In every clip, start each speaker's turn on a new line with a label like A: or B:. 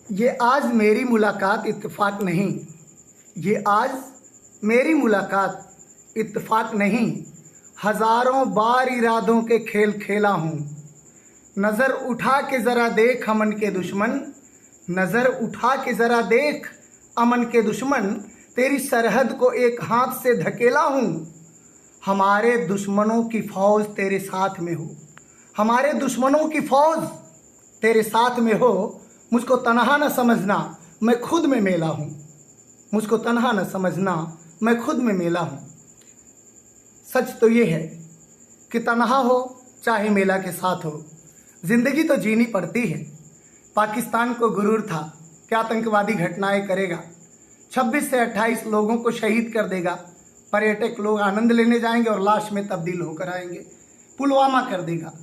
A: ये आज मेरी मुलाकात इत्तेफाक नहीं, ये आज मेरी मुलाकात इत्तेफाक नहीं, हज़ारों बार इरादों के खेल खेला हूँ। नज़र उठा के ज़रा देख अमन के दुश्मन, नज़र उठा के ज़रा देख अमन के दुश्मन, तेरी सरहद को एक हाथ से धकेला हूँ। हमारे दुश्मनों की फ़ौज तेरे साथ में हो, हमारे दुश्मनों की फ़ौज तेरे साथ में हो। मुझको तन्हा न समझना, मैं खुद में मेला हूँ। मुझको तन्हा न समझना, मैं खुद में मेला हूँ। सच तो ये है कि तन्हा हो चाहे मेला के साथ हो, ज़िंदगी तो जीनी पड़ती है। पाकिस्तान को गुरूर था कि आतंकवादी घटनाएं करेगा, 26 से 28 लोगों को शहीद कर देगा, पर्यटक लोग आनंद लेने जाएंगे और लाश में तब्दील होकर आएंगे। पुलवामा कर देगा,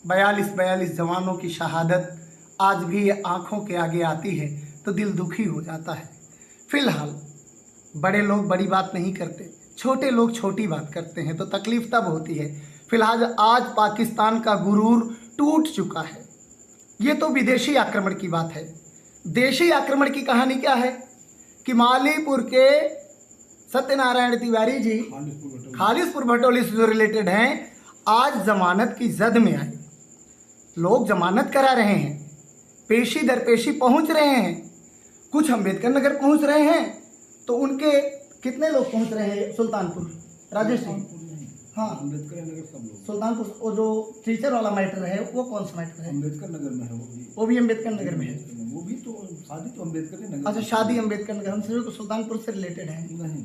A: 42 जवानों की शहादत आज भी ये आँखों के आगे आती है तो दिल दुखी हो जाता है। फिलहाल बड़े लोग बड़ी बात नहीं करते, छोटे लोग छोटी बात करते हैं तो तकलीफ तब होती है। फिलहाल आज पाकिस्तान का गुरूर टूट चुका है। ये तो विदेशी आक्रमण की बात है। देशी आक्रमण की कहानी क्या है कि मालीपुर के सत्यनारायण तिवारी जी खालिसपुर भटोली से जो रिलेटेड हैं, आज जमानत की जद में आए। लोग जमानत करा रहे हैं, पेशी दर पेशी पहुंच रहे हैं, कुछ अम्बेडकर नगर पहुंच रहे हैं, तो उनके कितने लोग पहुंच रहे हैं? सुल्तानपुर राजेश जी, हाँ
B: अम्बेडकर नगर सब लोग।
A: सुल्तानपुर वो जो टीचर वाला मैटर है वो कौन सा मैटर है?
B: अम्बेडकर नगर में है
A: वो भी अम्बेडकर नगर में है।
B: वो भी तो शादी तो अम्बेडकर नगर।
A: अच्छा, शादी अम्बेडकर नगर, हम समझे तो सुल्तानपुर से रिलेटेड है।
B: नहीं,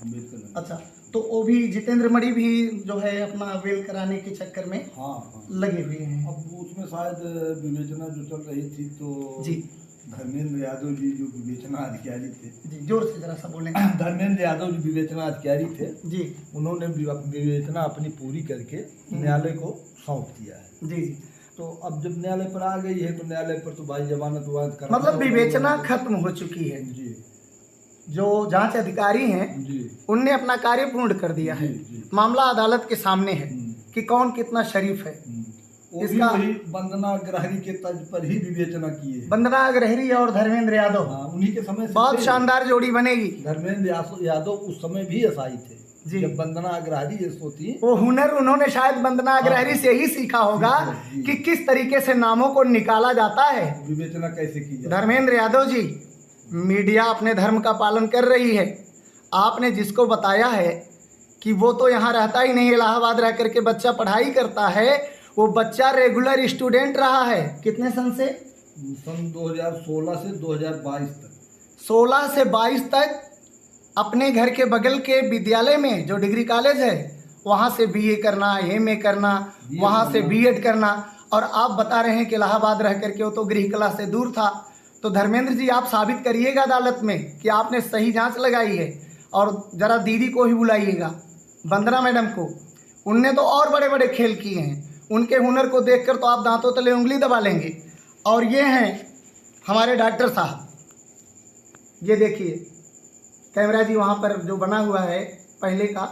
B: अम्बेडकर नगर।
A: अच्छा, तो वो भी जितेंद्र मणि भी जो है अपना वेल कराने के चक्कर में
B: हाँ
A: लगे हुए हैं।
B: अब उसमें शायद विवेचना जो चल रही थी तो
A: जी
B: धर्मेंद्र यादव जी जो विवेचना अधिकारी थे,
A: जी जोर से जरा सा बोलें।
B: धर्मेंद्र यादव जी विवेचना अधिकारी थे
A: जी
B: उन्होंने विवेचना अपनी पूरी करके न्यायालय को सौंप दिया है।
A: जी
B: तो अब जब न्यायालय पर आ गई है तो न्यायालय पर तो भाई जमानत वाद करा,
A: मतलब विवेचना खत्म हो चुकी है।
B: जी
A: जो जांच अधिकारी हैं
B: जी
A: उनने अपना कार्य पूर्ण कर दिया है।
B: जी।
A: मामला अदालत के सामने है कि कौन कितना शरीफ है।
B: वो भी
A: इसका
B: वही वंदना ग्रहरी के तर्ज पर ही विवेचना की है।
A: वंदना अग्रहरी और धर्मेंद्र यादव,
B: हाँ, उन्हीं के समय से
A: बहुत
B: थे।
A: शानदार जोड़ी बनेगी।
B: धर्मेंद्र यादव उस समय भी असाई थे
A: जी।
B: जब वंदना अग्रहरी ये सोती।
A: वो हुनर उन्होंने शायद वंदना अग्रहरी से ही सीखा होगा
B: जी।
A: कि किस तरीके से नामों को निकाला जाता है।
B: विवेचना कैसे की जाए।
A: धर्मेंद्र यादव जी, मीडिया अपने धर्म का पालन कर रही है। आपने जिसको बताया है कि वो तो यहाँ रहता ही नहीं, इलाहाबाद रह करके बच्चा पढ़ाई करता है, वो बच्चा रेगुलर स्टूडेंट रहा है। कितने सन से?
B: सन 2016 से 2022 तक।
A: 16 से 22 तक अपने घर के बगल के विद्यालय में जो डिग्री कॉलेज है वहाँ से बीए करना, एमए करना, वहाँ से बीएड करना, और आप बता रहे हैं कि इलाहाबाद रह करके वो तो गृह कला से दूर था। तो धर्मेंद्र जी, आप साबित करिएगा अदालत में कि आपने सही जांच लगाई है, और ज़रा दीदी को ही बुलाइएगा, वंदना मैडम को। उनने तो और बड़े बड़े खेल किए हैं, उनके हुनर को देखकर तो आप दांतों तले उंगली दबा लेंगे। और ये हैं हमारे डॉक्टर साहब, ये देखिए कैमरा जी वहाँ पर जो बना हुआ है पहले का,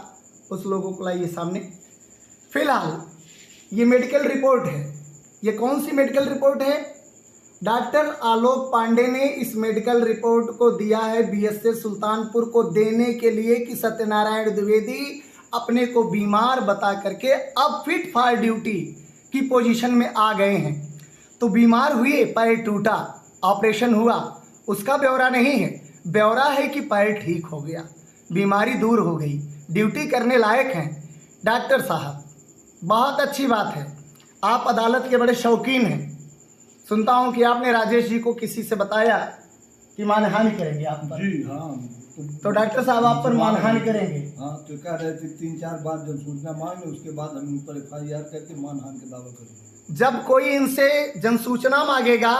A: उस लोगों को लाइए सामने। फिलहाल ये मेडिकल रिपोर्ट है। ये कौन सी मेडिकल रिपोर्ट है? डॉक्टर आलोक पांडे ने इस मेडिकल रिपोर्ट को दिया है बीएसएफ सुल्तानपुर को देने के लिए कि सत्यनारायण द्विवेदी अपने को बीमार बता करके अब फिट फॉर ड्यूटी की पोजीशन में आ गए हैं। तो बीमार हुए, पैर टूटा, ऑपरेशन हुआ, उसका ब्यौरा नहीं है। ब्यौरा है कि पैर ठीक हो गया, बीमारी दूर हो गई, ड्यूटी करने लायक हैं। डॉक्टर साहब, बहुत अच्छी बात है, आप अदालत के बड़े शौकीन हैं। सुनता हूं कि आपने राजेश जी को किसी से बताया कि मानहानि करेंगे आप पर।
B: जी हाँ।
A: तो डॉक्टर साहब आप पर मानहानि करेंगे?
B: हाँ, तो कह रहे थे 3-4 बार जब सूचना मांगे उसके बाद हम उन पर FIR करके मानहानि का दावा करेंगे।
A: जब कोई इनसे जनसूचना मांगेगा,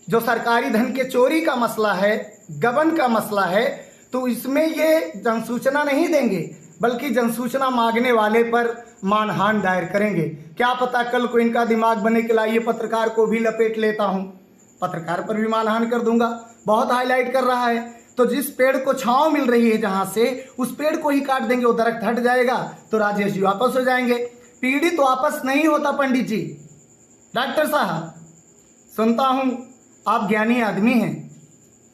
A: जो सरकारी धन के चोरी का मसला है, गबन का मसला है, तो इसमें ये जनसूचना नहीं देंगे, बल्कि जनसूचना मांगने वाले पर मानहानि दायर करेंगे। क्या पता कल को इनका दिमाग बने कि लाइए पत्रकार को भी लपेट लेता हूं, पत्रकार पर भी मानहानि कर दूंगा। बहुत हाईलाइट कर रहा है। तो जिस पेड़ को छांव मिल रही है जहां से, उस पेड़ को ही काट देंगे, वो दरख्त हट जाएगा तो राजेश जी वापस हो जाएंगे। पीड़ित वापस नहीं होता पंडित जी। डॉक्टर साहब, सुनता हूं आप ज्ञानी आदमी हैं,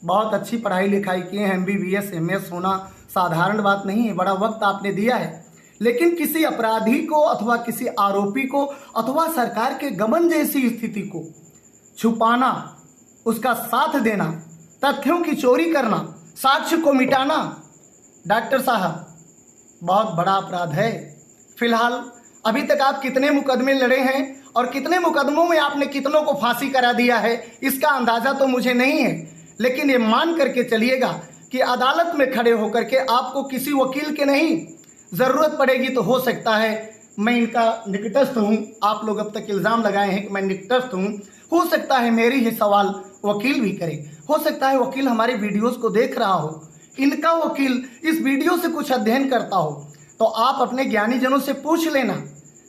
A: बहुत अच्छी पढ़ाई लिखाई किए हैं, MBBS MS होना साधारण बात नहीं है, बड़ा वक्त आपने दिया है। लेकिन किसी अपराधी को अथवा किसी आरोपी को अथवा सरकार के गबन जैसी स्थिति को छुपाना, उसका साथ देना, तथ्यों की चोरी करना, साक्ष्य को मिटाना, डॉक्टर साहब बहुत बड़ा अपराध है। फिलहाल अभी तक आप कितने मुकदमे लड़े हैं और कितने मुकदमों में आपने कितनों को फांसी करा दिया है, इसका अंदाजा तो मुझे नहीं है, लेकिन ये मान करके चलिएगा कि अदालत में खड़े होकर के आपको किसी वकील के नहीं, ज़रूरत पड़ेगी तो हो सकता है मैं इनका निकटस्थ हूँ, आप लोग अब तक इल्ज़ाम लगाए हैं कि मैं निकटस्थ हूँ, हो सकता है मेरी ही सवाल वकील भी करे, हो सकता है वकील हमारे वीडियोस को देख रहा हो, इनका वकील इस वीडियो से कुछ अध्ययन करता हो, तो आप अपने ज्ञानी जनों से पूछ लेना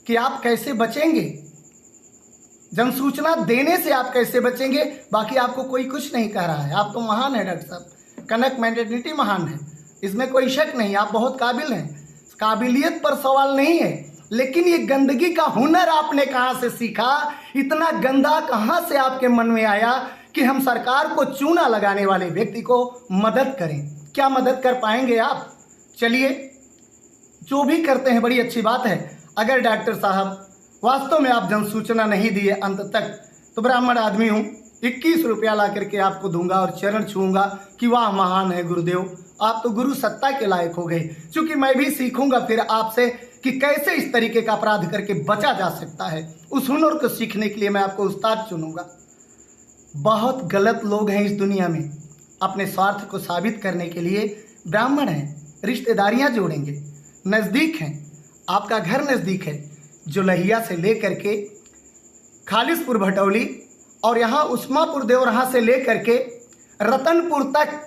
A: कि आप कैसे बचेंगे, जनसूचना देने से आप कैसे बचेंगे। बाकी आपको कोई कुछ नहीं कह रहा है, आप तो महान है डॉक्टर साहब, कनक मैटरनिटी महान है, इसमें कोई शक नहीं, आप बहुत काबिल हैं, काबिलियत पर सवाल नहीं है, लेकिन ये गंदगी का हुनर आपने कहाँ से सीखा, इतना गंदा कहाँ से आपके मन में आया कि हम सरकार को चूना लगाने वाले व्यक्ति को मदद करें। क्या मदद कर पाएंगे आप? चलिए, जो भी करते हैं बड़ी अच्छी बात है। अगर डॉक्टर साहब वास्तव में आप जनसूचना नहीं दिए अंत तक, तो ब्राह्मण आदमी हूँ, 21 रुपया ला करके आपको दूंगा और चरण छूंगा कि वाह महान है गुरुदेव, आप तो गुरु सत्ता के लायक हो गए। क्योंकि मैं भी सीखूंगा फिर आपसे कि कैसे इस तरीके का अपराध करके बचा जा सकता है, उस हुनर को सीखने के लिए मैं आपको उस्ताद चुनूंगा। बहुत गलत लोग हैं इस दुनिया में, अपने स्वार्थ को साबित करने के लिए ब्राह्मण हैं, रिश्तेदारियां जोड़ेंगे, नज़दीक हैं, आपका घर नज़दीक है, जुलहिया से लेकर के खालिसपुर भटौली और यहाँ उस्मापुर देवरहा से लेकर के रतनपुर तक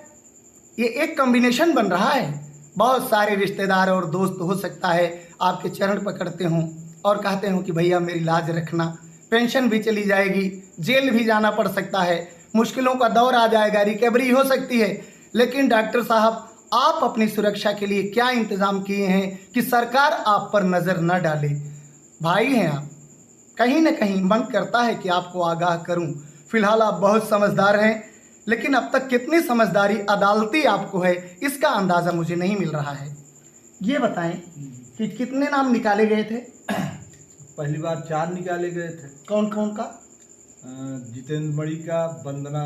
A: ये एक कॉम्बिनेशन बन रहा है। बहुत सारे रिश्तेदार और दोस्त हो सकता है आपके चरण पकड़ते हों और कहते हों कि भैया मेरी लाज रखना, पेंशन भी चली जाएगी, जेल भी जाना पड़ सकता है, मुश्किलों का दौर आ जाएगा, रिकवरी हो सकती है। लेकिन डॉक्टर साहब आप अपनी सुरक्षा के लिए क्या इंतज़ाम किए हैं कि सरकार आप पर नज़र न डाले? भाई हैं आप, कहीं ना कहीं मन करता है कि आपको आगाह करूं। फिलहाल आप बहुत समझदार हैं, लेकिन अब तक कितनी समझदारी अदालती आपको है इसका अंदाज़ा मुझे नहीं मिल रहा है। ये बताएं कि कितने नाम निकाले गए थे?
B: पहली बार 4 निकाले गए थे।
A: कौन कौन का?
B: जितेंद्र मणि का, वंदना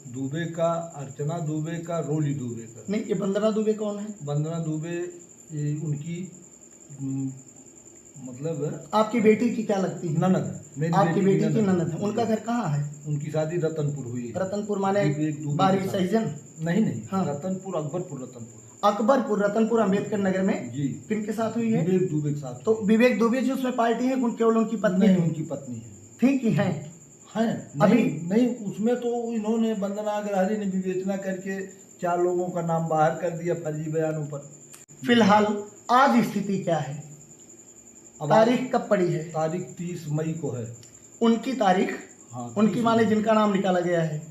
B: दुबे का, अर्चना दुबे का, रोली दुबे का।
A: नहीं, ये वंदना दुबे कौन है?
B: वंदना दुबे ये उनकी मतलब
A: आपकी बेटी की क्या लगती है?
B: ननद है, मेरी
A: आपकी बेटी की ननद है। उनका घर कहाँ है?
B: उनकी शादी रतनपुर हुई है।
A: रतनपुर माने
B: विवेक दुबे
A: बारी
B: के साथ।
A: सहीजन?
B: नहीं नहीं,
A: हाँ।
B: रतनपुर, अकबरपुर रतनपुर।
A: अकबरपुर रतनपुर अम्बेडकर नगर में
B: जी।
A: किनके साथ हुई है?
B: विवेक दुबे के साथ।
A: तो विवेक दुबे जो उसमें पार्टी है, केवल उनकी पत्नी
B: नहीं,
A: थी?
B: उनकी पत्नी है।
A: थी कि हैं?
B: हैं
A: अभी
B: नहीं, उसमें तो इन्होंने वंदना अग्रवाल ने विवेचना करके 4 लोगों का नाम बाहर कर दिया फर्जी बयानों पर।
A: फिलहाल आज स्थिति क्या है? तारीख कब पड़ी है?
B: तारीख 30 मई को है।
A: उनकी तारीख?
B: हाँ,
A: उनकी माने जिनका नाम निकाला गया है?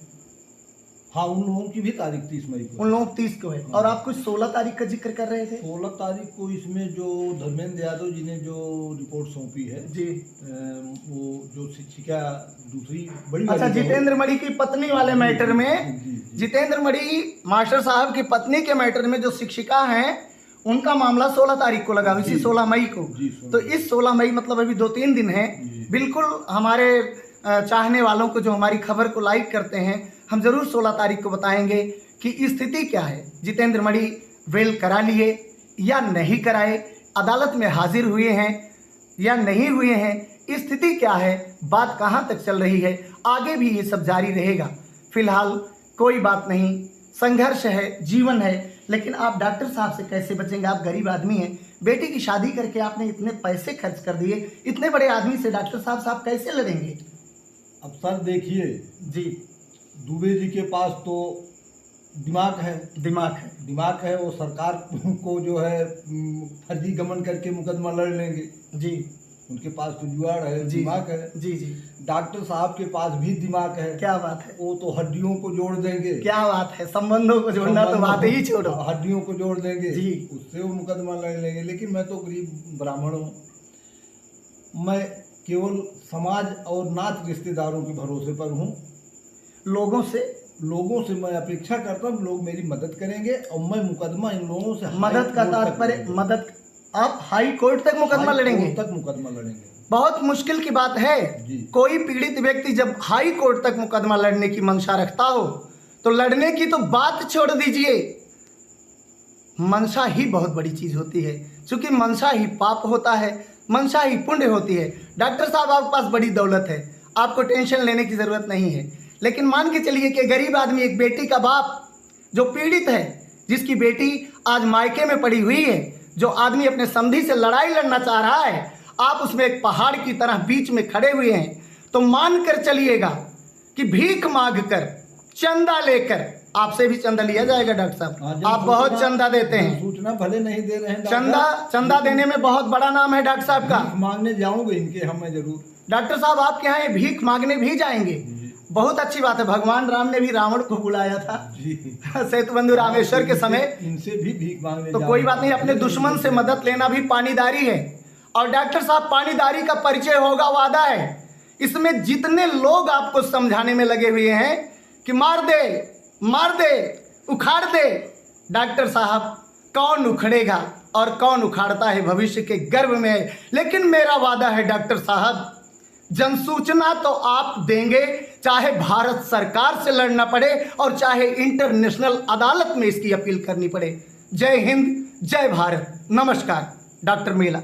B: हाँ, उन लोगों की भी तारीख 30 मई को।
A: उन लोगों की 30 को है।
B: हाँ।
A: और आप कुछ 16 तारीख का जिक्र कर रहे थे?
B: 16 तारीख को इसमें जो धर्मेंद्र यादव जी ने जो रिपोर्ट सौंपी है
A: जी,
B: वो जो शिक्षिका दूसरी बड़ी
A: अच्छा,
B: वाली जो-
A: जितेंद्र मणि की पत्नी वाले मैटर में,
B: जी, जी।
A: जितेंद्र मणि मास्टर साहब की पत्नी के मैटर में जो शिक्षिका हैं, उनका मामला 16 तारीख को लगा, इसी 16 मई को।
B: जी,
A: तो इस 16 मई मतलब अभी 2-3 दिन है।
B: जी।
A: बिल्कुल हमारे चाहने वालों को जो हमारी खबर को लाइक करते हैं, हम जरूर 16 तारीख को बताएंगे कि स्थिति क्या है। जितेंद्र मणि वेल करा लिए या नहीं कराए, अदालत में हाजिर हुए हैं या नहीं हुए हैं, स्थिति क्या है, बात कहाँ तक चल रही है, आगे भी ये सब जारी रहेगा। फिलहाल कोई बात नहीं, संघर्ष है, जीवन है, लेकिन आप डॉक्टर साहब से कैसे बचेंगे? आप गरीब आदमी हैं, बेटी की शादी करके आपने इतने पैसे खर्च कर दिए, इतने बड़े आदमी से डॉक्टर साहब कैसे लड़ेंगे?
B: अब सर देखिए
A: जी,
B: दुबे जी के पास तो दिमाग है,
A: दिमाग है।
B: वो सरकार को जो है फर्जी गमन करके मुकदमा लड़ लेंगे।
A: जी,
B: उनके पास तो जुआड़ है,
A: जी,
B: दिमाग है।
A: जी जी,
B: डॉक्टर साहब के पास भी दिमाग है।
A: क्या बात है,
B: वो तो हड्डियों को जोड़ देंगे।
A: क्या बात है, संबंधों को जोड़ना तो बात ही छोड़ो,
B: हड्डियों को जोड़ देंगे
A: जी।
B: उससे वो मुकदमा लड़ लेंगे। लेकिन मैं तो गरीब ब्राह्मण हूँ, मैं केवल समाज और नात रिश्तेदारों के भरोसे पर हूँ। लोगों से मैं अपेक्षा करता हूँ लोग मेरी मदद करेंगे और मैं मुकदमा इन लोगों से
A: मदद का तात्पर्य मदद, आप हाई कोर्ट तक मुकदमा लड़ेंगे?
B: तक मुकदमा लड़ेंगे।
A: बहुत मुश्किल की बात है।
B: जी।
A: कोई पीड़ित व्यक्ति जब हाई कोर्ट तक मुकदमा लड़ने की मंशा रखता हो तो लड़ने की तो बात छोड़ दीजिए, मंशा ही बहुत बड़ी चीज होती है। क्योंकि मंशा ही पाप होता है, मंशा ही पुण्य होती है। डॉक्टर साहब आपके पास बड़ी दौलत है, आपको टेंशन लेने की जरूरत नहीं है। लेकिन मान के चलिए कि गरीब आदमी, एक बेटी का बाप जो पीड़ित है, जिसकी बेटी आज मायके में पड़ी हुई है, जो आदमी अपने समधी से लड़ाई लड़ना चाह रहा है, आप उसमें एक पहाड़ की तरह बीच में खड़े हुए हैं, तो मान कर चलिएगा कि भीख मांग कर, चंदा लेकर, आपसे भी चंदा लिया जाएगा डॉक्टर साहब, आप बहुत चंदा देते हैं।
B: सूचना भले नहीं दे रहे हैं,
A: चंदा देने में बहुत बड़ा नाम है डॉक्टर साहब का।
B: भीख मांगने जाऊंगे इनके हम, मैं जरूर।
A: डॉक्टर साहब आपके यहाँ ये भीख मांगने भी जाएंगे, बहुत अच्छी बात है। भगवान राम ने भी रावण को बुलाया था सेतुबंधु रामेश्वर के समय,
B: इनसे भी भीख मांगने।
A: तो कोई बात नहीं, अपने दुश्मन से मदद लेना भी पानीदारी है। और डॉक्टर साहब पानीदारी का परिचय होगा वादा है। इसमें जितने लोग आपको समझाने में लगे हुए हैं कि मार दे, उखाड़ दे, डॉक्टर साहब कौन उखड़ेगा और कौन उखाड़ता है भविष्य के गर्भ में। लेकिन मेरा वादा है डॉक्टर साहब, जनसूचना तो आप देंगे, चाहे भारत सरकार से लड़ना पड़े और चाहे इंटरनेशनल अदालत में इसकी अपील करनी पड़े। जय हिंद, जय भारत, नमस्कार। डॉक्टर मेला।